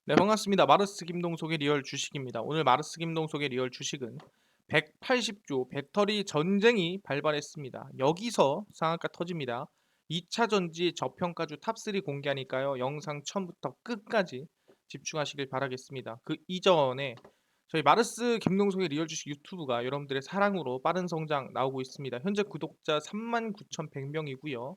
네, 반갑습니다. 마르스 김동석의 리얼 주식입니다. 오늘 마르스 김동석의 리얼 주식은 180조 배터리 전쟁이 발발했습니다. 여기서 상한가 터집니다. 2차 전지 저평가주 탑3 공개하니까요. 영상 처음부터 끝까지 집중하시길 바라겠습니다. 그 이전에 저희 마르스 김동석의 리얼 주식 유튜브가 여러분들의 사랑으로 빠른 성장 나오고 있습니다. 현재 구독자 39,100명이고요.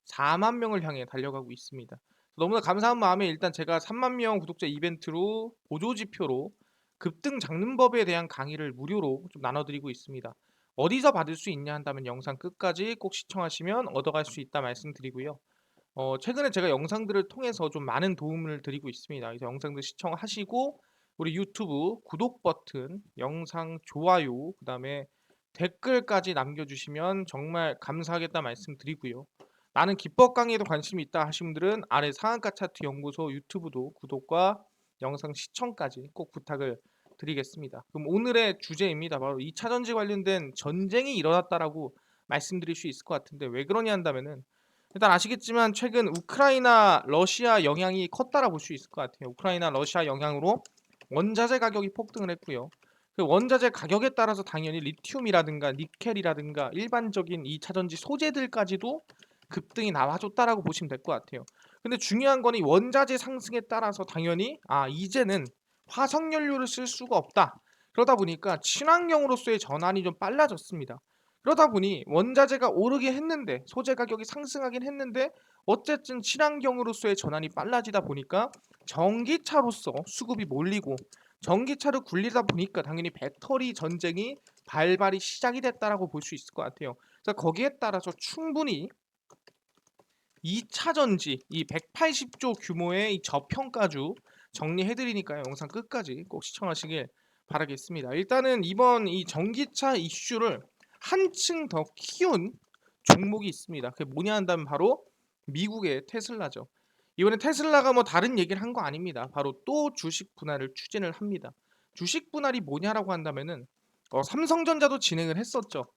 4만 명을 향해 달려가고 있습니다. 너무나 감사한 마음에 일단 제가 3만 명 구독자 이벤트로 보조지표로 급등 잡는 법에 대한 강의를 무료로 좀 나눠드리고 있습니다. 어디서 받을 수 있냐 한다면 영상 끝까지 꼭 시청하시면 얻어갈 수 있다 말씀드리고요. 최근에 제가 영상들을 통해서 좀 많은 도움을 드리고 있습니다. 그래서 영상들 시청하시고 우리 유튜브 구독 버튼, 영상 좋아요, 그다음에 댓글까지 남겨주시면 정말 감사하겠다 말씀드리고요. 나는 기법 강의에도 관심이 있다 하신 분들은 아래 상한가 차트 연구소 유튜브도 구독과 영상 시청까지 꼭 부탁을 드리겠습니다. 그럼 오늘의 주제입니다. 바로 2차 전지 관련된 전쟁이 일어났다라고 말씀드릴 수 있을 것 같은데 왜 그러냐 한다면은 일단 아시겠지만 최근 우크라이나 러시아 영향이 컸다라 볼 수 있을 것 같아요. 우크라이나 러시아 영향으로 원자재 가격이 폭등을 했고요. 그 원자재 가격에 따라서 당연히 리튬이라든가 니켈이라든가 일반적인 2차 전지 소재들까지도 급등이 나와줬다라고 보시면 될 것 같아요. 근데 중요한 건 이 원자재 상승에 따라서 당연히 이제는 화석 연료를 쓸 수가 없다. 그러다 보니까 친환경으로서의 전환이 좀 빨라졌습니다. 그러다 보니 원자재가 오르긴 했는데 소재 가격이 상승하긴 했는데 어쨌든 친환경으로서의 전환이 빨라지다 보니까 전기차로서 수급이 몰리고 전기차를 굴리다 보니까 당연히 배터리 전쟁이 발발이 시작이 됐다라고 볼 수 있을 것 같아요. 그래서 거기에 따라서 충분히 2차 전지 이 180조 규모의 이 저평가주 정리해드리니까요. 영상 끝까지 꼭 시청하시길 바라겠습니다. 일단은 이번 이 전기차 이슈를 한층 더 키운 종목이 있습니다. 그게 뭐냐 한다면 바로 미국의 테슬라죠. 이번에 테슬라가 뭐 다른 얘기를 한 거 아닙니다. 바로 또 주식 분할을 추진을 합니다. 주식 분할이 뭐냐라고 한다면은 삼성전자도 진행을 했었죠.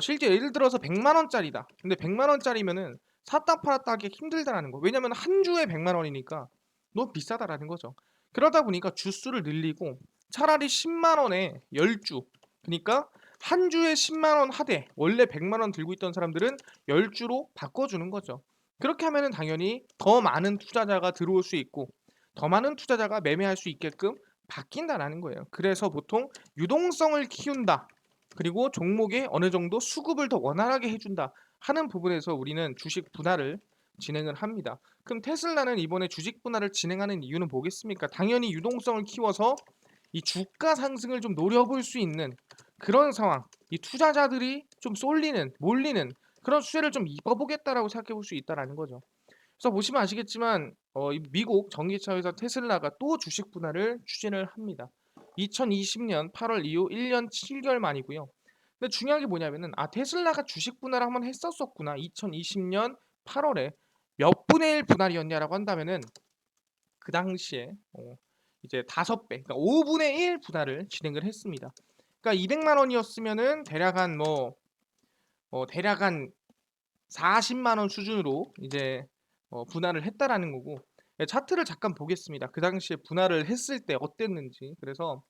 실제 예를 들어서 100만 원짜리다. 근데 100만 원짜리면은 샀다 팔았다 하기 힘들다라는 거. 왜냐면 한 주에 100만 원이니까 너무 비싸다라는 거죠. 그러다 보니까 주수를 늘리고 차라리 10만 원에 10주. 그러니까 한 주에 10만 원 하되 원래 100만 원 들고 있던 사람들은 10주로 바꿔주는 거죠. 그렇게 하면은 당연히 더 많은 투자자가 들어올 수 있고 더 많은 투자자가 매매할 수 있게끔 바뀐다라는 거예요. 그래서 보통 유동성을 키운다. 그리고 종목에 어느 정도 수급을 더 원활하게 해준다 하는 부분에서 우리는 주식 분할을 진행을 합니다. 그럼 테슬라는 이번에 주식 분할을 진행하는 이유는 뭐겠습니까? 당연히 유동성을 키워서 이 주가 상승을 좀 노려볼 수 있는 그런 상황, 이 투자자들이 좀 쏠리는, 몰리는 그런 수혜를 좀 입어보겠다라고 생각해 볼 수 있다라는 거죠. 그래서 보시면 아시겠지만 이 미국 전기차 회사 테슬라가 또 주식 분할을 추진을 합니다. 2020년 8월 이후 1년 7개월 만이고요. 근데 중요한 게 뭐냐면은 테슬라가 주식 분할을 한번 했었었구나. 2020년 8월에 몇 분의 1 분할이었냐라고 한다면은 그 당시에 이제 5배, 그러니까 5분의 1 분할을 진행을 했습니다. 그러니까 200만 원이었으면은 대략 한 40만 원 수준으로 이제 분할을 했다라는 거고 차트를 잠깐 보겠습니다. 그 당시에 분할을 했을 때 어땠는지. 그래서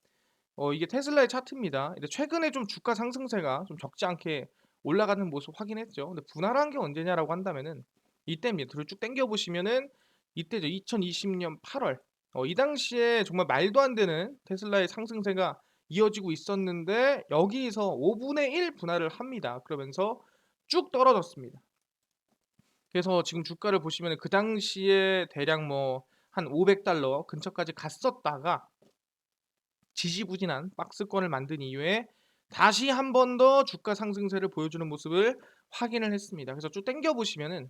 이게 테슬라의 차트입니다. 근데 최근에 좀 주가 상승세가 좀 적지 않게 올라가는 모습 확인했죠. 근데 분할한 게 언제냐라고 한다면은 이때입니다. 뒤로 쭉 당겨 보시면은 이때죠. 2020년 8월. 이 당시에 정말 말도 안 되는 테슬라의 상승세가 이어지고 있었는데 여기서 5분의 1 분할을 합니다. 그러면서 쭉 떨어졌습니다. 그래서 지금 주가를 보시면 그 당시에 대략 뭐 한 500달러 근처까지 갔었다가 지지부진한 박스권을 만든 이후에 다시 한 번 더 주가 상승세를 보여주는 모습을 확인을 했습니다. 그래서 쭉 당겨 보시면은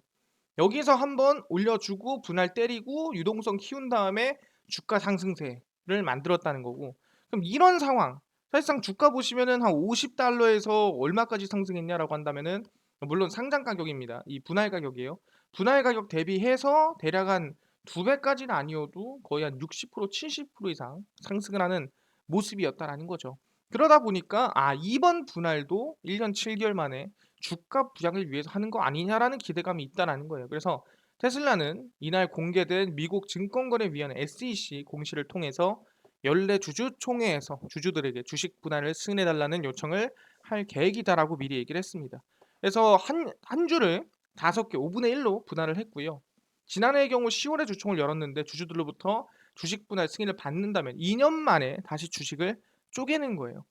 여기서 한번 올려주고 분할 때리고 유동성 키운 다음에 주가 상승세를 만들었다는 거고 그럼 이런 상황 사실상 주가 보시면은 한 50달러에서 얼마까지 상승했냐라고 한다면은 물론 상장 가격입니다. 이 분할 가격이에요. 분할 가격 대비해서 대략 한 2배까지는 아니어도 거의 한 60% 70% 이상 상승을 하는 모습이었다라는 거죠. 그러다 보니까 이번 분할도 1년 7개월 만에 주가 부양을 위해서 하는 거 아니냐라는 기대감이 있다라는 거예요. 그래서 테슬라는 이날 공개된 미국 증권거래위원회 SEC 공시를 통해서 연례 주주총회에서 주주들에게 주식 분할을 승인해달라는 요청을 할 계획이다라고 미리 얘기를 했습니다. 그래서 한 주를 5개 5분의 1로 분할을 했고요. 지난해의 경우 10월에 주총을 열었는데 주주들로부터 주식 분할 승인을 받는다면 2년 만에 다시 주식을 쪼개는 거예요.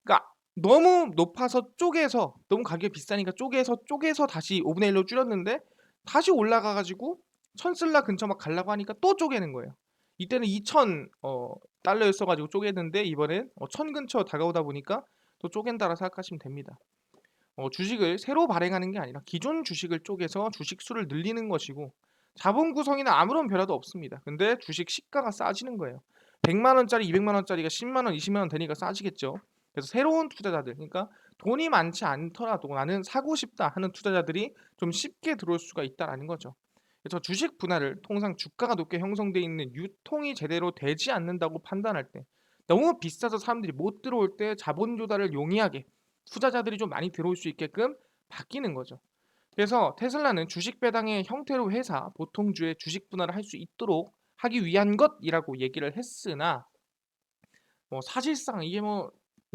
그러니까 너무 높아서 쪼개서 너무 가격이 비싸니까 쪼개서 다시 5분의 1로 줄였는데 다시 올라가 가지고 천슬라 근처 막 가려고 하니까 또 쪼개는 거예요. 이때는 2,000 달러였어 가지고 쪼개는데 이번엔 1,000 근처 다가오다 보니까 또 쪼갠다라 생각하시면 됩니다. 주식을 새로 발행하는 게 아니라 기존 주식을 쪼개서 주식 수를 늘리는 것이고 자본 구성에는 아무런 변화도 없습니다. 근데 주식 시가가 싸지는 거예요. 100만 원짜리, 200만 원짜리가 10만 원, 20만 원 되니까 싸지겠죠. 그래서 새로운 투자자들, 그러니까 돈이 많지 않더라도 나는 사고 싶다 하는 투자자들이 좀 쉽게 들어올 수가 있다라는 거죠. 그래서 주식 분할을 통상 주가가 높게 형성돼 있는 유통이 제대로 되지 않는다고 판단할 때 너무 비싸서 사람들이 못 들어올 때 자본 조달을 용이하게 투자자들이 좀 많이 들어올 수 있게끔 바뀌는 거죠. 그래서 테슬라는 주식 배당의 형태로 해서 보통주의 주식 분할을 할 수 있도록 하기 위한 것이라고 얘기를 했으나 사실상 이게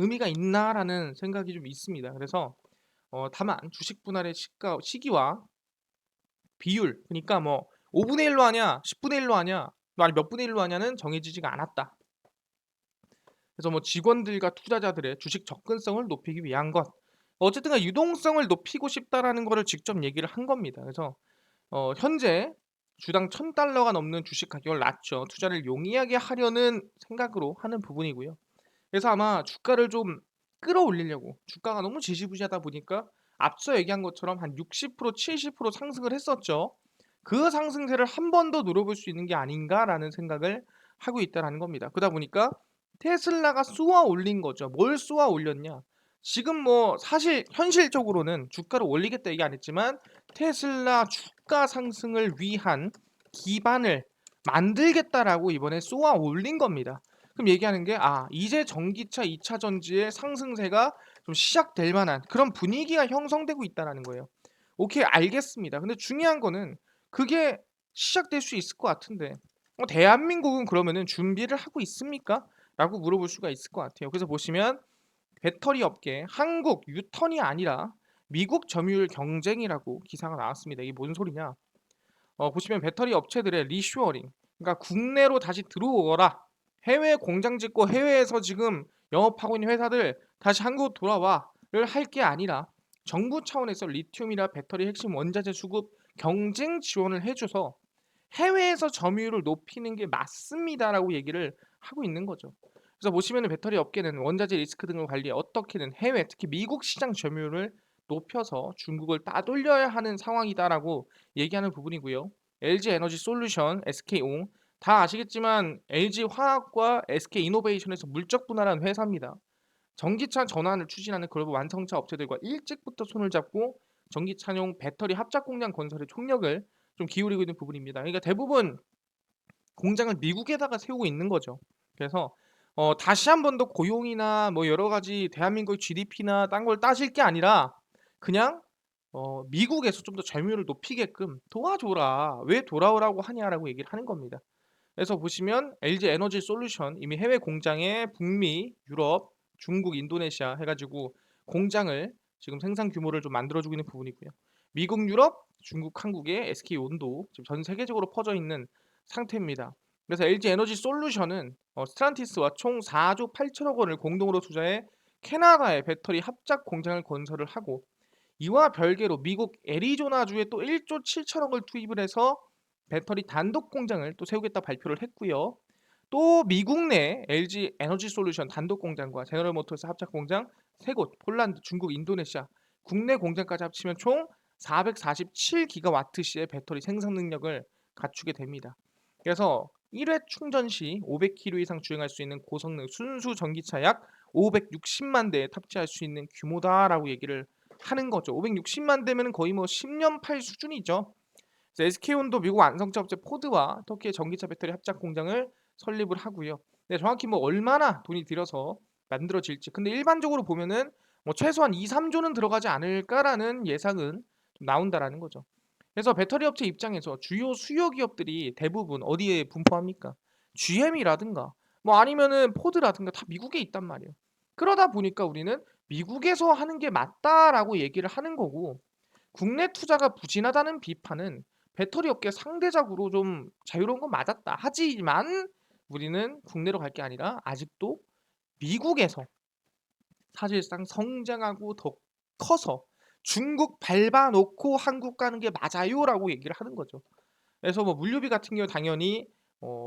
의미가 있나라는 생각이 좀 있습니다. 그래서 다만 주식 분할의 시기와 비율, 그러니까 5분의 1로 하냐 10분의 1로 하냐 아니 몇 분의 1로 하냐는 정해지지가 않았다. 그래서 직원들과 투자자들의 주식 접근성을 높이기 위한 것, 어쨌든 유동성을 높이고 싶다라는 거를 직접 얘기를 한 겁니다. 그래서 현재 주당 1,000달러가 넘는 주식 가격을 낮춰 투자를 용이하게 하려는 생각으로 하는 부분이고요. 그래서 아마 주가를 좀 끌어올리려고, 주가가 너무 지지부진하다 보니까 앞서 얘기한 것처럼 한 60% 70% 상승을 했었죠. 그 상승세를 한 번 더 노려볼 수 있는 게 아닌가라는 생각을 하고 있다는 겁니다. 그러다 보니까 테슬라가 쏘아 올린 거죠. 뭘 쏘아 올렸냐? 지금 사실 현실적으로는 주가를 올리겠다 얘기 안 했지만 테슬라 주가 상승을 위한 기반을 만들겠다라고 이번에 쏘아 올린 겁니다. 그럼 얘기하는 게 이제 전기차 2차 전지의 상승세가 좀 시작될 만한 그런 분위기가 형성되고 있다라는 거예요. 오케이, 알겠습니다. 근데 중요한 거는 그게 시작될 수 있을 것 같은데 대한민국은 그러면은 준비를 하고 있습니까? 라고 물어볼 수가 있을 것 같아요. 그래서 보시면 배터리 업계 한국 유턴이 아니라 미국 점유율 경쟁이라고 기사가 나왔습니다. 이게 뭔 소리냐? 보시면 배터리 업체들의 리슈어링, 그러니까 국내로 다시 들어오거라. 해외 공장 짓고 해외에서 지금 영업하고 있는 회사들 다시 한국 돌아와를 할 게 아니라 정부 차원에서 리튬이나 배터리 핵심 원자재 수급 경쟁 지원을 해줘서 해외에서 점유율을 높이는 게 맞습니다라고 얘기를 하고 있는 거죠. 그래서 보시면 배터리 업계는 원자재 리스크 등을 관리해 어떻게든 해외, 특히 미국 시장 점유율을 높여서 중국을 따돌려야 하는 상황이다라고 얘기하는 부분이고요. LG 에너지 솔루션, SK온 다 아시겠지만 LG 화학과 SK 이노베이션에서 물적 분할한 회사입니다. 전기차 전환을 추진하는 글로벌 완성차 업체들과 일찍부터 손을 잡고 전기차용 배터리 합작 공장 건설에 총력을 좀 기울이고 있는 부분입니다. 그러니까 대부분 공장을 미국에다가 세우고 있는 거죠. 그래서 다시 한 번 더 고용이나 여러 가지 대한민국의 GDP나 딴 걸 따질 게 아니라 그냥 미국에서 좀 더 점유율을 높이게끔 도와줘라. 왜 돌아오라고 하냐라고 얘기를 하는 겁니다. 그래서 보시면 LG 에너지 솔루션 이미 해외 공장에 북미, 유럽, 중국, 인도네시아 해가지고 공장을 지금 생산 규모를 좀 만들어주고 있는 부분이고요. 미국, 유럽, 중국, 한국의 SK온도 지금 전 세계적으로 퍼져 있는 상태입니다. 그래서 LG 에너지 솔루션은 스트란티스와 총 4조 8천억 원을 공동으로 투자해 캐나다에 배터리 합작 공장을 건설을 하고 이와 별개로 미국 애리조나주에 또 1조 7천억을 투입을 해서 배터리 단독 공장을 또 세우겠다 발표를 했고요. 또 미국 내 LG 에너지 솔루션 단독 공장과 제너럴 모터스 합작 공장 3곳, 폴란드, 중국, 인도네시아 국내 공장까지 합치면 총 447기가와트시의 배터리 생산 능력을 갖추게 됩니다. 그래서 1회 충전 시 500km 이상 주행할 수 있는 고성능 순수 전기차 약 560만 대에 탑재할 수 있는 규모다라고 얘기를 하는 거죠. 560만 대면은 거의 10년 팔 수준이죠. SK온도 미국 완성차 업체 포드와 터키의 전기차 배터리 합작 공장을 설립을 하고요. 네, 정확히 얼마나 돈이 들여서 만들어질지. 근데 일반적으로 보면은 최소한 2, 3조는 들어가지 않을까라는 예상은 좀 나온다라는 거죠. 그래서 배터리 업체 입장에서 주요 수요 기업들이 대부분 어디에 분포합니까? GM이라든가 뭐 아니면은 포드라든가 다 미국에 있단 말이에요. 그러다 보니까 우리는 미국에서 하는 게 맞다라고 얘기를 하는 거고, 국내 투자가 부진하다는 비판은 배터리 업계 상대적으로 좀 자유로운 건 맞았다. 하지만 우리는 국내로 갈 게 아니라 아직도 미국에서 사실상 성장하고 더 커서 중국 밟아 놓고 한국 가는 게 맞아요라고 얘기를 하는 거죠. 그래서 뭐 물류비 같은 경우 당연히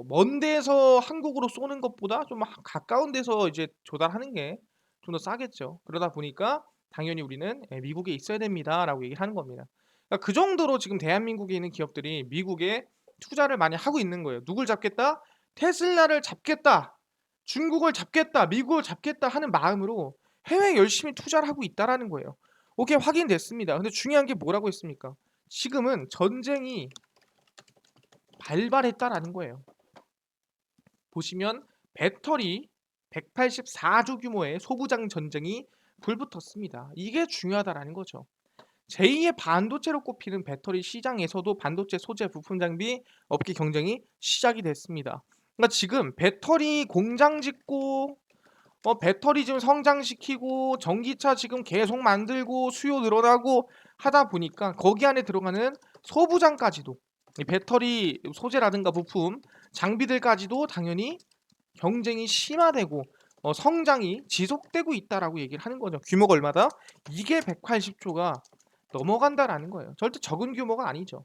먼 데서 한국으로 쏘는 것보다 좀 가까운 데서 이제 조달하는 게 좀 더 싸겠죠. 그러다 보니까 당연히 우리는 미국에 있어야 됩니다라고 얘기를 하는 겁니다. 그러니까 그 정도로 지금 대한민국에 있는 기업들이 미국에 투자를 많이 하고 있는 거예요. 누굴 잡겠다? 테슬라를 잡겠다. 중국을 잡겠다. 미국을 잡겠다 하는 마음으로 해외에 열심히 투자를 하고 있다라는 거예요. 오케이, 확인됐습니다. 근데 중요한 게 뭐라고 했습니까? 지금은 전쟁이 발발했다라는 거예요. 보시면 배터리 184조 규모의 소부장 전쟁이 불붙었습니다. 이게 중요하다라는 거죠. 제2의 반도체로 꼽히는 배터리 시장에서도 반도체 소재 부품 장비 업계 경쟁이 시작이 됐습니다. 그러니까 지금 배터리 공장 짓고 배터리 지금 성장시키고 전기차 지금 계속 만들고 수요 늘어나고 하다 보니까 거기 안에 들어가는 소부장까지도 이 배터리 소재라든가 부품 장비들까지도 당연히 경쟁이 심화되고 성장이 지속되고 있다라고 얘기를 하는 거죠. 규모가 얼마다? 이게 180조가 넘어간다라는 거예요. 절대 적은 규모가 아니죠.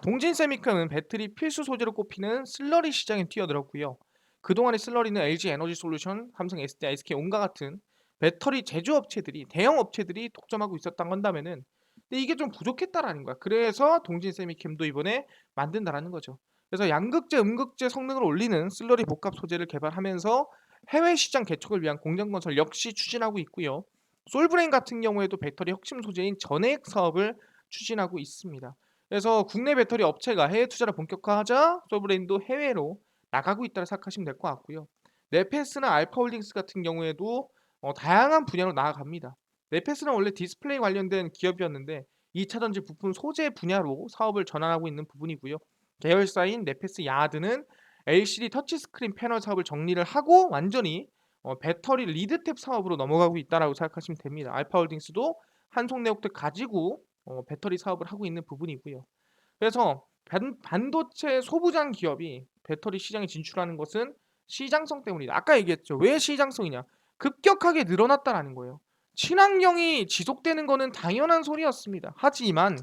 동진세미컴은 배터리 필수 소재로 꼽히는 슬러리 시장에 뛰어들었고요. 그동안의 슬러리는 LG 에너지 솔루션, 삼성 SDI, SK 온과 같은 배터리 제조업체들이 대형 업체들이 독점하고 있었다고 한다면은, 근데 이게 좀 부족했다라는 거야. 그래서 동진세미캠도 이번에 만든다라는 거죠. 그래서 양극재, 음극재 성능을 올리는 슬러리 복합 소재를 개발하면서 해외 시장 개척을 위한 공장 건설 역시 추진하고 있고요. 솔브레인 같은 경우에도 배터리 핵심 소재인 전해액 사업을 추진하고 있습니다. 그래서 국내 배터리 업체가 해외 투자를 본격화하자 솔브레인도 해외로 나가고 있다고 생각하시면 될 것 같고요. 네페스나 알파홀딩스 같은 경우에도 다양한 분야로 나아갑니다. 네페스는 원래 디스플레이 관련된 기업이었는데 2차 전지 부품 소재 분야로 사업을 전환하고 있는 부분이고요. 계열사인 네페스 야드는 LCD 터치스크린 패널 사업을 정리를 하고 완전히 배터리 리드탭 사업으로 넘어가고 있다라고 생각하시면 됩니다. 알파홀딩스도 한송네옥텍 가지고 배터리 사업을 하고 있는 부분이고요. 그래서 반도체 소부장 기업이 배터리 시장에 진출하는 것은 시장성 때문이다. 아까 얘기했죠. 왜 시장성이냐? 급격하게 늘어났다라는 거예요. 친환경이 지속되는 거는 당연한 소리였습니다. 하지만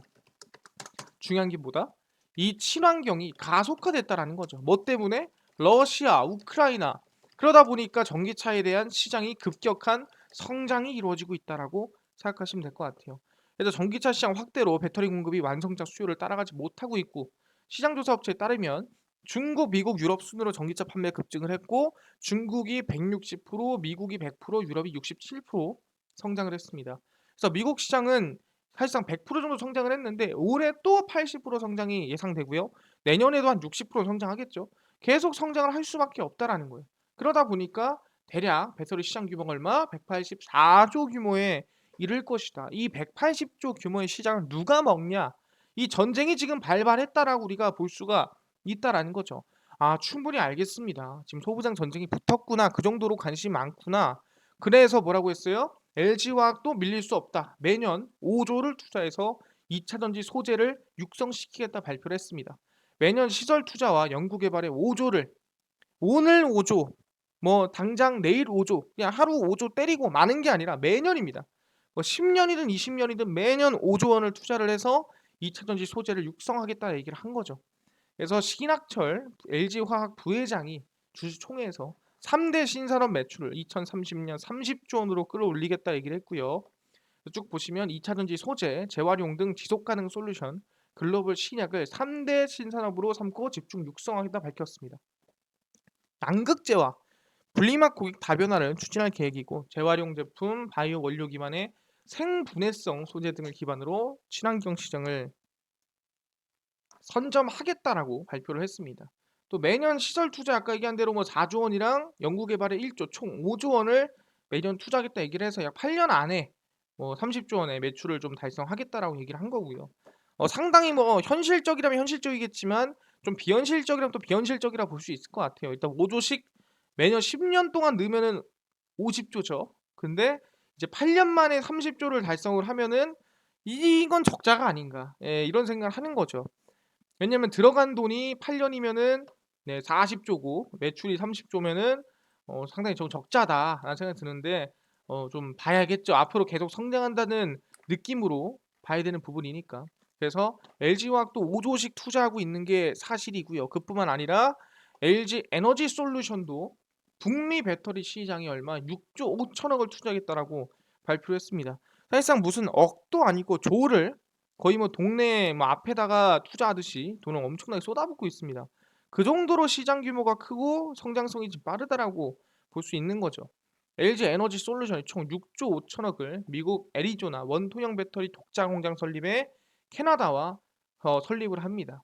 중요한 게 뭐다? 이 친환경이 가속화됐다라는 거죠. 뭐 때문에? 러시아, 우크라이나. 그러다 보니까 전기차에 대한 시장이 급격한 성장이 이루어지고 있다라고 생각하시면 될 것 같아요. 그래서 전기차 시장 확대로 배터리 공급이 완성차 수요를 따라가지 못하고 있고, 시장조사 업체에 따르면 중국, 미국, 유럽 순으로 전기차 판매 급증을 했고 중국이 160%, 미국이 100%, 유럽이 67% 성장을 했습니다. 그래서 미국 시장은 사실상 100% 정도 성장을 했는데 올해 또 80% 성장이 예상되고요. 내년에도 한 60% 성장하겠죠. 계속 성장을 할 수밖에 없다라는 거예요. 그러다 보니까 대략 배터리 시장 규모가 얼마? 184조 규모에 이를 것이다. 이 180조 규모의 시장을 누가 먹냐? 이 전쟁이 지금 발발했다라고 우리가 볼 수가 있다라는 거죠. 아, 충분히 알겠습니다. 지금 소부장 전쟁이 붙었구나. 그 정도로 관심이 많구나. 그래서 뭐라고 했어요? LG화학도 밀릴 수 없다. 매년 5조를 투자해서 2차 전지 소재를 육성시키겠다 발표를 했습니다. 매년 시설 투자와 연구 개발에 5조를, 오늘 5조, 뭐 당장 내일 5조, 그냥 하루 5조 때리고 마는 게 아니라 매년입니다. 뭐 10년이든 20년이든 매년 5조 원을 투자를 해서 2차 전지 소재를 육성하겠다 얘기를 한 거죠. 그래서 신학철 LG화학 부회장이 주주총회에서 3대 신산업 매출을 2030년 30조 원으로 끌어올리겠다 얘기를 했고요. 쭉 보시면 2차 전지 소재, 재활용 등 지속 가능 솔루션, 글로벌 신약을 3대 신산업으로 삼고 집중 육성하겠다 밝혔습니다. 양극재와 분리막 고객 다변화를 추진할 계획이고, 재활용 제품, 바이오 원료 기반의 생분해성 소재 등을 기반으로 친환경 시장을 선점하겠다라고 발표를 했습니다. 또 매년 시설 투자 아까 얘기한 대로 뭐 4조 원이랑 연구 개발에 1조 총 5조 원을 매년 투자하겠다 얘기를 해서 약 8년 안에 뭐 30조 원의 매출을 좀 달성하겠다라고 얘기를 한 거고요. 상당히 뭐 현실적이라면 현실적이겠지만 좀 비현실적이라면 또 비현실적이라 볼 수 있을 것 같아요. 일단 5 조씩 매년 10년 동안 넣으면은 50 조죠. 근데 이제 8년 만에 30 조를 달성을 하면은 '이건 적자가 아닌가.' 예 이런 생각을 하는 거죠. 왜냐면 들어간 돈이 8 년이면은 네 40 조고 매출이 30 조면은 상당히 좀 '적자다.'라는 생각이 드는데 좀 봐야겠죠. 앞으로 계속 성장한다는 느낌으로 봐야 되는 부분이니까. 그래서 LG화학도 5 조씩 투자하고 있는 게 사실이고요. 그뿐만 아니라 LG 에너지 솔루션도 북미 배터리 시장이 얼마 6조 5천억을 투자하겠다라고 발표를 했습니다. 사실상 무슨 억도 아니고 조를 거의 뭐 동네 뭐 앞에다가 투자하듯이 돈을 엄청나게 쏟아붓고 있습니다. 그 정도로 시장 규모가 크고 성장성이 좀 빠르다라고 볼 수 있는 거죠. LG 에너지 솔루션이 총 6조 5천억을 미국 애리조나 원통형 배터리 독자 공장 설립에 캐나다와 설립을 합니다.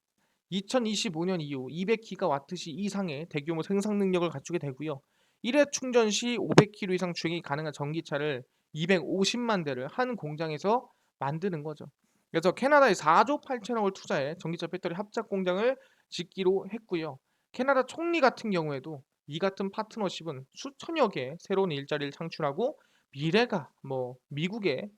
2025년 이후 200기가와트시 이상의 대규모 생산 능력을 갖추게 되고요. 1회 충전 시 500km 이상 주행이 가능한 전기차를 250만 대를 한 공장에서 만드는 거죠. 그래서 캐나다에 4조 8천억을 투자해 전기차 배터리 합작 공장을 짓기로 했고요. 캐나다 총리 같은 경우에도 이 같은 파트너십은 수천여 개의 새로운 일자리를 창출하고 미래가 뭐 미국의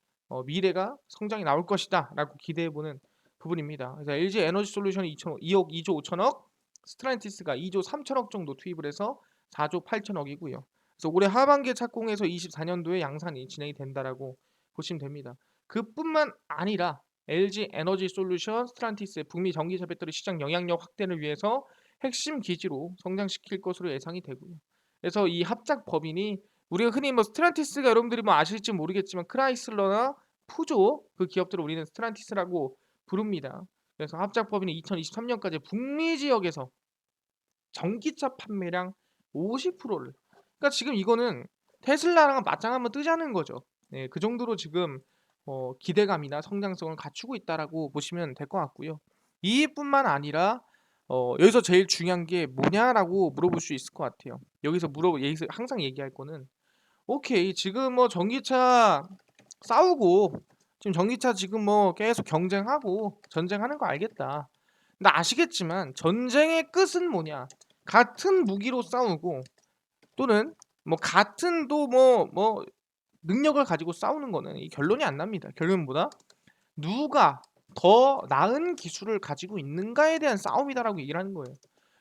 미래가 성장이 나올 것이다라고 기대해 보는 부분입니다. 그래서 LG 에너지 솔루션이 2억 2조 5천억, 스트란티스가 2조 3천억 정도 투입을 해서 4조 8천억이고요. 그래서 올해 하반기에 착공해서 24년도에 양산이 진행이 된다라고 보시면 됩니다. 그뿐만 아니라 LG 에너지 솔루션 스트란티스의 북미 전기차 배터리 시장 영향력 확대를 위해서 핵심 기지로 성장시킬 것으로 예상이 되고요. 그래서 이 합작 법인이 우리가 흔히 뭐 스트란티스가 여러분들이 뭐 아실지 모르겠지만 크라이슬러나 푸조 그 기업들을 우리는 스트란티스라고 부릅니다. 그래서 합작 법인이 2023년까지 북미 지역에서 전기차 판매량 50%를 그러니까 지금 이거는 테슬라랑 맞짱 한번 뜨자는 거죠. 네, 그 정도로 지금 기대감이나 성장성을 갖추고 있다라고 보시면 될 것 같고요. 이뿐만 아니라 여기서 제일 중요한 게 뭐냐라고 물어볼 수 있을 것 같아요. 여기서 항상 얘기할 거는 오케이 지금 뭐 전기차 싸우고 지금 전기차 지금 뭐 계속 경쟁하고 전쟁하는 거 알겠다. 근데 아시겠지만 전쟁의 끝은 뭐냐? 같은 무기로 싸우고 또는 뭐 같은 또 뭐 능력을 가지고 싸우는 거는 이 결론이 안 납니다. 결론은 뭐다? 누가 더 나은 기술을 가지고 있는가에 대한 싸움이다라고 얘기를 하는 거예요.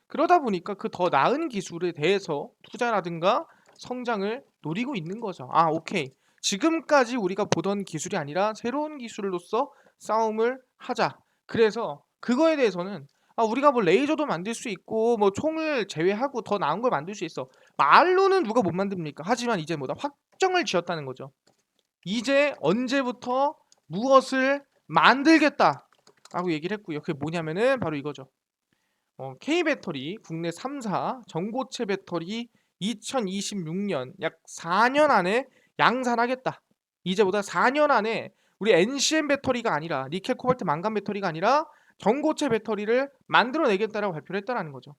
그러다 보니까 그 더 나은 기술에 대해서 투자라든가 성장을 노리고 있는 거죠. 아, 오케이. 지금까지 우리가 보던 기술이 아니라 새로운 기술로서 싸움을 하자. 그래서 그거에 대해서는 우리가 뭐 레이저도 만들 수 있고 뭐 총을 제외하고 더 나은 걸 만들 수 있어. 말로는 누가 못 만듭니까? 하지만 이제 뭐다 확정을 지었다는 거죠. 이제 언제부터 무엇을 만들겠다라고 얘기를 했고요. 그게 뭐냐면은 바로 이거죠. K배터리 국내 3사 전고체 배터리 2026년 약 4년 안에 양산하겠다. 이제보다 4년 안에 우리 NCM 배터리가 아니라 니켈 코발트 망간 배터리가 아니라 전고체 배터리를 만들어내겠다라고 발표를 했다는 거죠.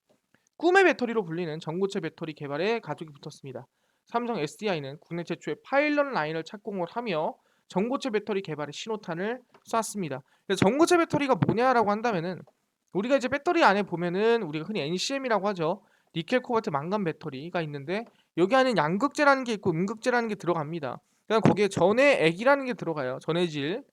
꿈의 배터리로 불리는 전고체 배터리 개발에 가속이 붙었습니다. 삼성 SDI는 국내 최초의 파일럿 라인을 착공을 하며 전고체 배터리 개발에 신호탄을 쐈습니다. 그래서 전고체 배터리가 뭐냐라고 한다면은 우리가 이제 배터리 안에 보면은 우리가 흔히 NCM이라고 하죠. 니켈 코발트 망간 배터리가 있는데 여기 안에 양극재라는 게 있고 음극재라는 게 들어갑니다. 그다음 거기에 전해액이라는 게 들어가요. 전해질,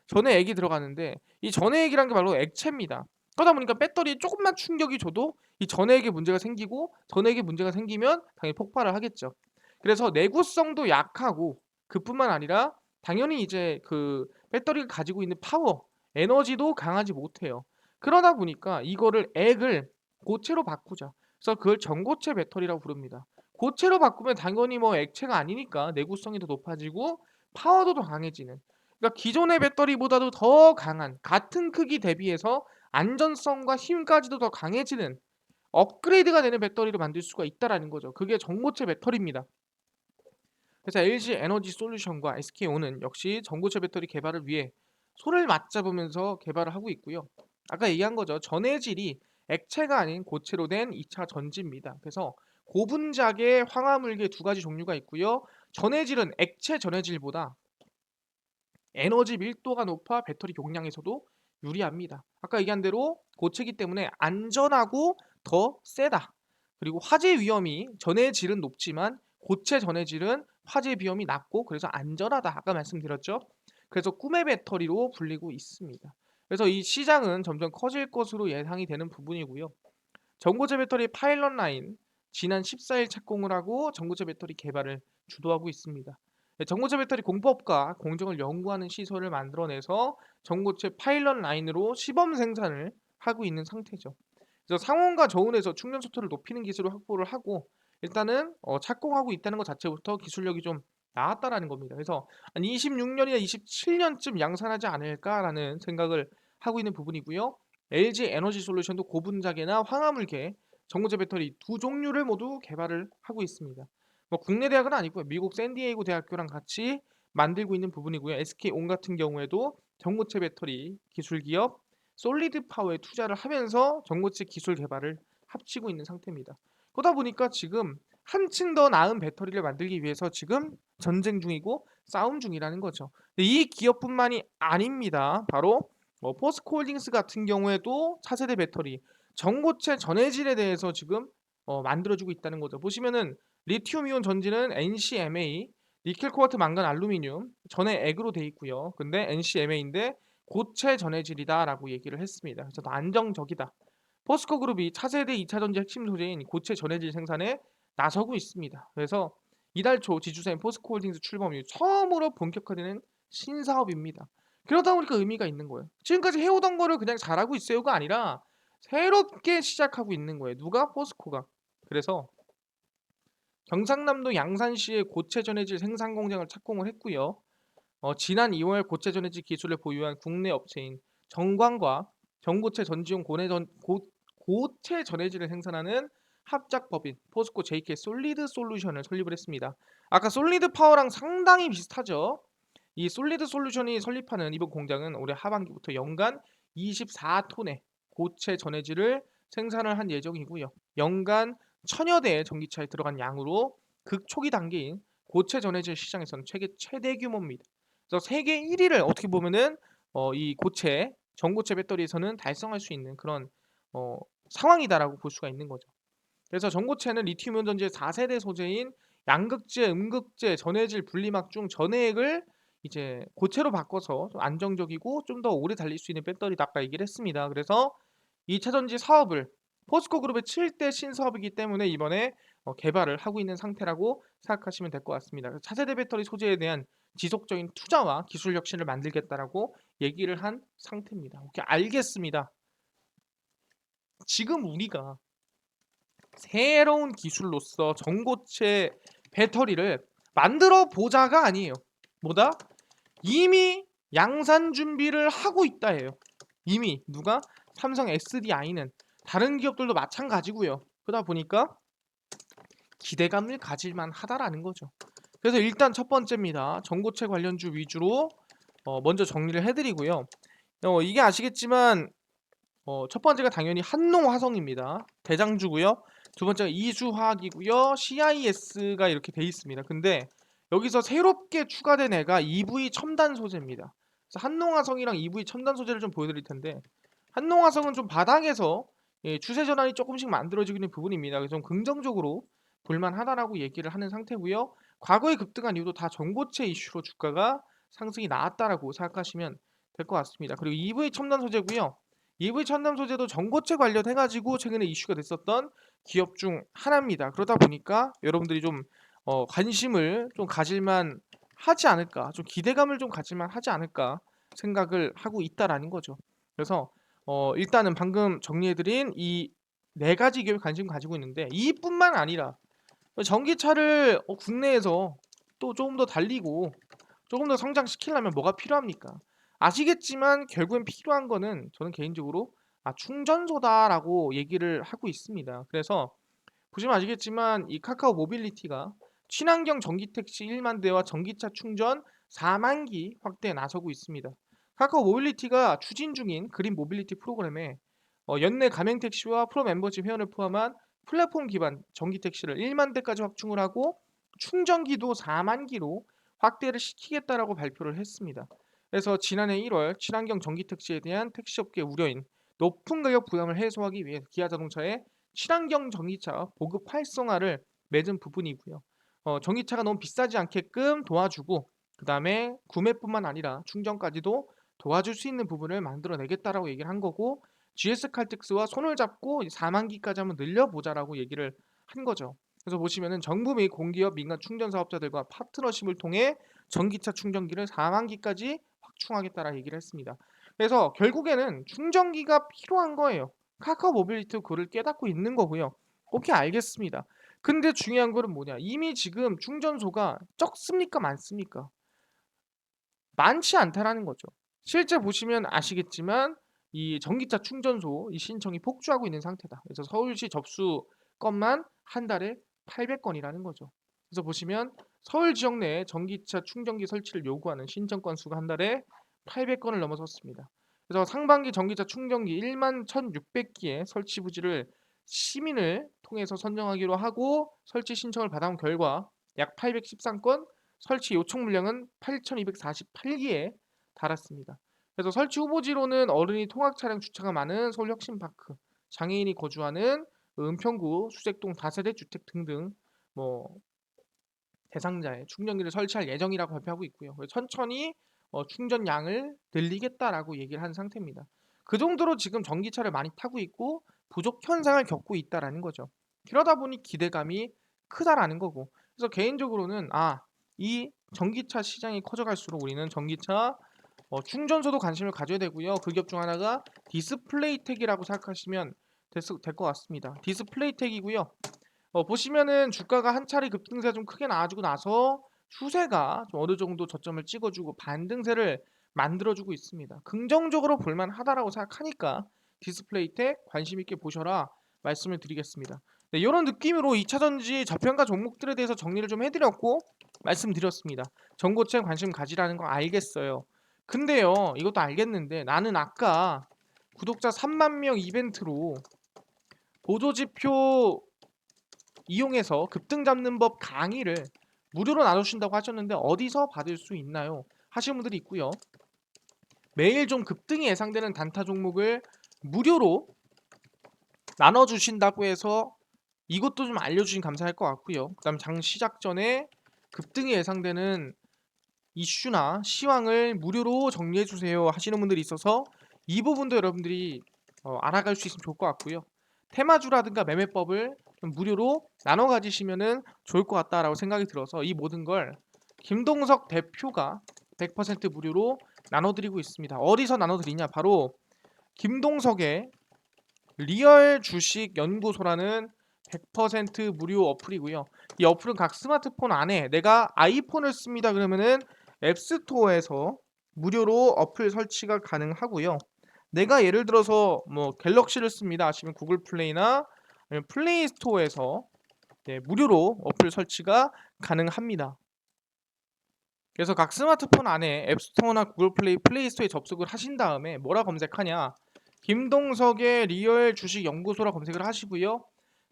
전해액이 들어가는데 이 전해액이라는 게 바로 액체입니다. 그러다 보니까 배터리에 조금만 충격이 줘도 이 전해액에 문제가 생기고 전해액에 문제가 생기면 당연히 폭발을 하겠죠. 그래서 내구성도 약하고 그뿐만 아니라 당연히 이제 그 배터리가 가지고 있는 파워, 에너지도 강하지 못해요. 그러다 보니까 이거를 액을 고체로 바꾸자. 그래서 그걸 전고체 배터리라고 부릅니다. 고체로 바꾸면 당연히 뭐 액체가 아니니까 내구성이 더 높아지고 파워도 더 강해지는. 그러니까 기존의 배터리보다도 더 강한 같은 크기 대비해서 안전성과 힘까지도 더 강해지는 업그레이드가 되는 배터리를 만들 수가 있다라는 거죠. 그게 전고체 배터리입니다. 그래서 LG 에너지 솔루션과 SK온은 역시 전고체 배터리 개발을 위해 손을 맞잡으면서 개발을 하고 있고요. 아까 얘기한 거죠. 전해질이 액체가 아닌 고체로 된 2차 전지입니다. 그래서 고분작의 황화물계 두 가지 종류가 있고요. 전해질은 액체 전해질보다 에너지 밀도가 높아 배터리 용량에서도 유리합니다. 아까 얘기한 대로 고체기 때문에 안전하고 더 세다. 그리고 화재 위험이 전해질은 높지만 고체 전해질은 화재 위험이 낮고 그래서 안전하다. 아까 말씀드렸죠. 그래서 꿈의 배터리로 불리고 있습니다. 그래서 이 시장은 점점 커질 것으로 예상이 되는 부분이고요. 전고체 배터리 파일럿 라인 지난 14일 착공을 하고 전고체 배터리 개발을 주도하고 있습니다. 전고체 배터리 공법과 공정을 연구하는 시설을 만들어내서 전고체 파일럿 라인으로 시범 생산을 하고 있는 상태죠. 그래서 상온과 저온에서 충전 속도를 높이는 기술을 확보를 하고 일단은 착공하고 있다는 것 자체부터 기술력이 좀 나았다라는 겁니다. 그래서 한 26년이나 27년쯤 양산하지 않을까라는 생각을 하고 있는 부분이고요. LG 에너지 솔루션도 고분자계나 황화물계, 전고체 배터리 두 종류를 모두 개발을 하고 있습니다. 뭐 국내 대학은 아니고요. 미국 샌디에이고 대학교랑 같이 만들고 있는 부분이고요. SK온 같은 경우에도 전고체 배터리 기술 기업 솔리드 파워에 투자를 하면서 전고체 기술 개발을 합치고 있는 상태입니다. 그러다 보니까 지금 한층 더 나은 배터리를 만들기 위해서 지금 전쟁 중이고 싸움 중이라는 거죠. 이 기업뿐만이 아닙니다. 바로 포스코홀딩스 같은 경우에도 차세대 배터리 전고체 전해질에 대해서 지금 만들어주고 있다는 거죠. 보시면은 리튬이온 전지는 NCMA, 니켈 코발트 망간 알루미늄 전해 액으로 돼 있고요. 근데 NCMA인데 고체 전해질이다라고 얘기를 했습니다. 그래서 더 안정적이다. 포스코 그룹이 차세대 2차 전지 핵심 소재인 고체 전해질 생산에 나서고 있습니다. 그래서 이달 초 지주사인 포스코홀딩스 출범 이후 처음으로 본격화되는 신사업입니다. 그러다 보니까 의미가 있는 거예요. 지금까지 해오던 거를 그냥 잘하고 있어요가 아니라 새롭게 시작하고 있는 거예요. 누가? 포스코가. 그래서 경상남도 양산시에 고체 전해질 생산 공장을 착공을 했고요. 지난 2월 고체 전해질 기술을 보유한 국내 업체인 정광과 전고체 전지용 고체 전해질을 생산하는 합작법인 포스코 JK 솔리드 솔루션을 설립을 했습니다. 아까 솔리드 파워랑 상당히 비슷하죠. 이 솔리드 솔루션이 설립하는 이번 공장은 올해 하반기부터 연간 24톤의 고체 전해질을 생산을 한 예정이고요. 연간 1000여 대의 전기차에 들어간 양으로 극초기 단계인 고체 전해질 시장에서는 최대 규모입니다. 그래서 세계 1위를 어떻게 보면은 이 고체 전고체 배터리에서는 달성할 수 있는 그런 어, 상황이다라고 볼 수가 있는 거죠. 그래서 전고체는 리튬이온 전지의 4세대 소재인 양극재, 음극재, 전해질 분리막 중 전해액을 이제 고체로 바꿔서 좀 안정적이고 좀 더 오래 달릴 수 있는 배터리다 아까 얘기를 했습니다. 그래서 2차 전지 사업을 포스코 그룹의 7대 신사업이기 때문에 이번에 개발을 하고 있는 상태라고 생각하시면 될 것 같습니다. 차세대 배터리 소재에 대한 지속적인 투자와 기술 혁신을 만들겠다라고 얘기를 한 상태입니다. 오케이, 알겠습니다. 지금 우리가 새로운 기술로서 전고체 배터리를 만들어 보자가 아니에요. 뭐다? 이미 양산 준비를 하고 있다예요. 이미 누가? 삼성 SDI는 다른 기업들도 마찬가지고요. 그러다 보니까 기대감을 가질만 하다라는 거죠. 그래서 일단 첫 번째입니다. 전고체 관련주 위주로 먼저 정리를 해드리고요. 이게 아시겠지만 첫 번째가 당연히 한농화성입니다. 대장주고요. 두 번째가 이수화학이고요. CIS가 이렇게 돼 있습니다. 근데 여기서 새롭게 추가된 애가 EV 첨단 소재입니다. 그래서 한농화성이랑 EV 첨단 소재를 좀 보여드릴 텐데 한농화성은 좀 바닥에서 추세 전환이 조금씩 만들어지고 있는 부분입니다. 그래서 좀 긍정적으로 볼만하다라고 얘기를 하는 상태고요. 과거에 급등한 이유도 다 전고체 이슈로 주가가 상승이 나왔다라고 생각하시면 될 것 같습니다. 그리고 EV 첨단 소재고요. EV 첨단 소재도 전고체 관련해가지고 최근에 이슈가 됐었던 기업 중 하나입니다. 그러다 보니까 여러분들이 좀 관심을 좀 가질만 하지 않을까, 좀 기대감을 좀 가질만 하지 않을까 생각을 하고 있다라는 거죠. 그래서 일단은 방금 정리해드린 이 네 가지 기업에 관심 가지고 있는데 이뿐만 아니라 전기차를 국내에서 또 조금 더 달리고 조금 더 성장시키려면 뭐가 필요합니까? 아시겠지만 결국엔 필요한 거는 저는 개인적으로 충전소다라고 얘기를 하고 있습니다. 그래서 보시면 아시겠지만 이 카카오 모빌리티가 친환경 전기 택시 1만 대와 전기차 충전 4만 기 확대에 나서고 있습니다. 카카오 모빌리티가 추진 중인 그린 모빌리티 프로그램에 연내 가맹 택시와 프로 멤버십 회원을 포함한 플랫폼 기반 전기 택시를 1만 대까지 확충을 하고 충전기도 4만 기로 확대를 시키겠다라고 발표를 했습니다. 그래서 지난해 1월 친환경 전기 택시에 대한 택시업계 우려인 높은 가격 부담을 해소하기 위해 기아자동차의 친환경 전기차 보급 활성화를 맺은 부분이고요. 전기차가 너무 비싸지 않게끔 도와주고 그다음에 구매뿐만 아니라 충전까지도 도와줄 수 있는 부분을 만들어내겠다라고 얘기를 한 거고 GS 칼텍스와 손을 잡고 4만 기까지 한번 늘려보자라고 얘기를 한 거죠. 그래서 보시면은 정부 및 공기업 민간 충전 사업자들과 파트너십을 통해 전기차 충전기를 4만 기까지 확충하겠다라 얘기를 했습니다. 그래서 결국에는 충전기가 필요한 거예요. 카카오 모빌리티도 그를 깨닫고 있는 거고요. 오케이 알겠습니다. 근데 중요한 거는 뭐냐? 이미 지금 충전소가 적습니까? 많습니까? 많지 않다라는 거죠. 실제 보시면 아시겠지만 이 전기차 충전소 이 신청이 폭주하고 있는 상태다. 그래서 서울시 접수 건만 한 달에 800건이라는 거죠. 그래서 보시면 서울 지역 내에 전기차 충전기 설치를 요구하는 신청 건수가 한 달에 800건을 넘어섰습니다. 그래서 상반기 전기차 충전기 1만 1,600기의 설치 부지를 시민을 통해서 선정하기로 하고 설치 신청을 받아온 결과 약 813건, 설치 요청 물량은 8,248기에 달았습니다. 그래서 설치 후보지로는 어른이 통학 차량 주차가 많은 서울 혁신파크, 장애인이 거주하는 은평구 수색동 다세대 주택 등등 뭐 대상자의 충전기를 설치할 예정이라고 발표하고 있고요. 천천히 충전량을 늘리겠다라고 얘기를 한 상태입니다. 그 정도로 지금 전기차를 많이 타고 있고 부족 현상을 겪고 있다라는 거죠. 그러다 보니 기대감이 크다라는 거고. 그래서 개인적으로는 이 전기차 시장이 커져갈수록 우리는 전기차 충전소도 관심을 가져야 되고요. 그 기업 중 하나가 디스플레이텍이라고 생각하시면 될 것 같습니다. 디스플레이텍이고요. 보시면은 주가가 한 차례 급등세가 좀 크게 나와주고 나서 추세가 좀 어느 정도 저점을 찍어주고 반등세를 만들어주고 있습니다. 긍정적으로 볼만하다라고 생각하니까 디스플레이텍 관심 있게 보셔라 말씀을 드리겠습니다. 네, 이런 느낌으로 2차전지 저평가 종목들에 대해서 정리를 좀 해드렸고 말씀드렸습니다. 전고체 관심 가지라는 거 알겠어요. 근데요, 이것도 알겠는데 나는 아까 구독자 3만 명 이벤트로 보조지표 이용해서 급등 잡는 법 강의를 무료로 나눠주신다고 하셨는데 어디서 받을 수 있나요? 하시는 분들이 있고요. 매일 좀 급등이 예상되는 단타 종목을 무료로 나눠주신다고 해서 이것도 좀 알려주시면 감사할 것 같고요. 그 다음 장 시작 전에 급등이 예상되는 이슈나 시황을 무료로 정리해주세요 하시는 분들이 있어서 이 부분도 여러분들이 알아갈 수 있으면 좋을 것 같고요. 테마주라든가 매매법을 좀 무료로 나눠 가지시면은 좋을 것 같다라고 생각이 들어서 이 모든 걸 김동석 대표가 100% 무료로 나눠드리고 있습니다. 어디서 나눠드리냐? 바로 김동석의 리얼 주식 연구소라는 100% 무료 어플이고요. 이 어플은 각 스마트폰 안에 내가 아이폰을 씁니다 그러면은 앱스토어에서 무료로 어플 설치가 가능하고요. 내가 예를 들어서 뭐 갤럭시를 씁니다 하시면 구글 플레이나 아니면 플레이 스토어에서 무료로 어플 설치가 가능합니다. 그래서 각 스마트폰 안에 앱스토어나 구글 플레이, 플레이 스토어에 접속을 하신 다음에 뭐라 검색하냐? 김동석의 리얼 주식 연구소라 검색을 하시고요.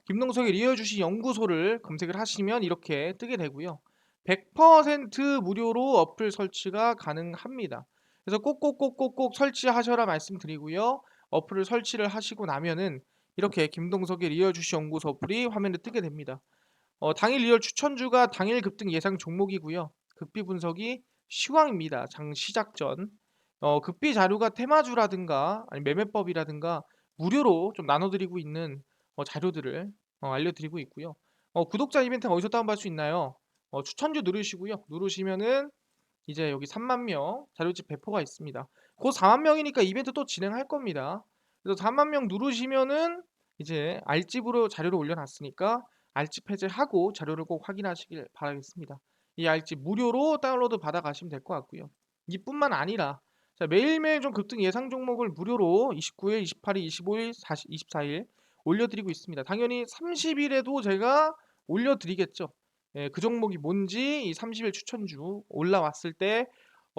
김동석의 리얼 주식 연구소를 검색을 하시면 이렇게 뜨게 되고요. 100% 무료로 어플 설치가 가능합니다. 그래서 꼭꼭꼭꼭꼭 설치하셔라 말씀드리고요. 어플을 설치를 하시고 나면은 이렇게 김동석의 리얼 주식 연구소 어플이 화면에 뜨게 됩니다. 당일 리얼 추천주가 당일 급등 예상 종목이고요. 급비 분석이 시황입니다. 장 시작 전. 급비 자료가 테마주라든가 아니 매매법이라든가 무료로 좀 나눠드리고 있는 자료들을 알려드리고 있고요. 구독자 이벤트 어디서 다운받을 수 있나요? 추천주 누르시고요. 누르시면은 이제 여기 3만 명 자료집 배포가 있습니다. 곧 4만 명이니까 이벤트 또 진행할 겁니다. 그래서 4만 명 누르시면은 이제 알집으로 자료를 올려놨으니까 알집 해제하고 자료를 꼭 확인하시길 바라겠습니다. 이 알집 무료로 다운로드 받아가시면 될 것 같고요. 이뿐만 아니라 매일매일 좀 급등 예상 종목을 무료로 29일, 28일, 25일, 24일 올려드리고 있습니다. 당연히 30일에도 제가 올려드리겠죠. 그 종목이 뭔지 이 30일 추천주 올라왔을 때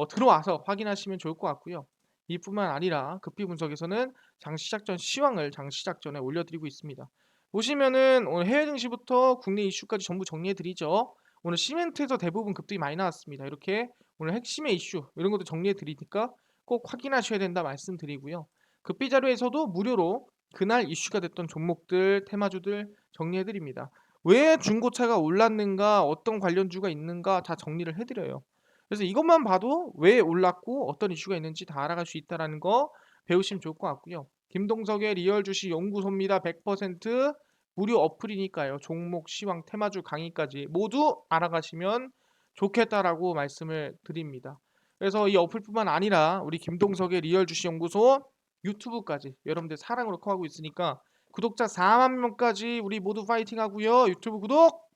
들어와서 확인하시면 좋을 것 같고요. 이뿐만 아니라 급비 분석에서는 장 시작 전 시황을 장 시작 전에 올려드리고 있습니다. 보시면은 오늘 해외 증시부터 국내 이슈까지 전부 정리해드리죠. 오늘 시멘트에서 대부분 급등이 많이 나왔습니다. 이렇게 오늘 핵심의 이슈 이런 것도 정리해 드리니까 꼭 확인하셔야 된다 말씀드리고요. 급비 자료에서도 무료로 그날 이슈가 됐던 종목들, 테마주들 정리해 드립니다. 왜 중고차가 올랐는가, 어떤 관련주가 있는가 다 정리를 해 드려요. 그래서 이것만 봐도 왜 올랐고 어떤 이슈가 있는지 다 알아갈 수 있다라는 거 배우시면 좋을 것 같고요. 김동석의 리얼 주식 연구소입니다. 100% 무료 어플이니까요. 종목, 시황, 테마주 강의까지 모두 알아가시면 좋겠다라고 말씀을 드립니다. 그래서 이 어플뿐만 아니라 우리 김동석의 리얼 주식 연구소 유튜브까지 여러분들 사랑으로 커가고 있으니까 구독자 4만 명까지 우리 모두 파이팅 하고요. 유튜브 구독,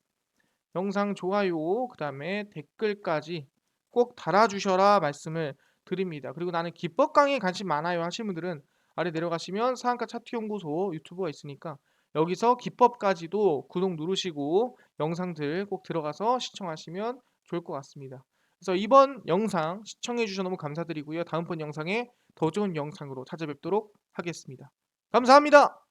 영상 좋아요, 그다음에 댓글까지 꼭 달아주셔라 말씀을 드립니다. 그리고 나는 기법 강의에 관심 많아요 하시는 분들은 아래 내려가시면 상한가 차트 연구소 유튜브가 있으니까 여기서 기법까지도 구독 누르시고 영상들 꼭 들어가서 시청하시면 좋을 것 같습니다. 그래서 이번 영상 시청해 주셔서 너무 감사드리고요. 다음번 영상에 더 좋은 영상으로 찾아뵙도록 하겠습니다. 감사합니다.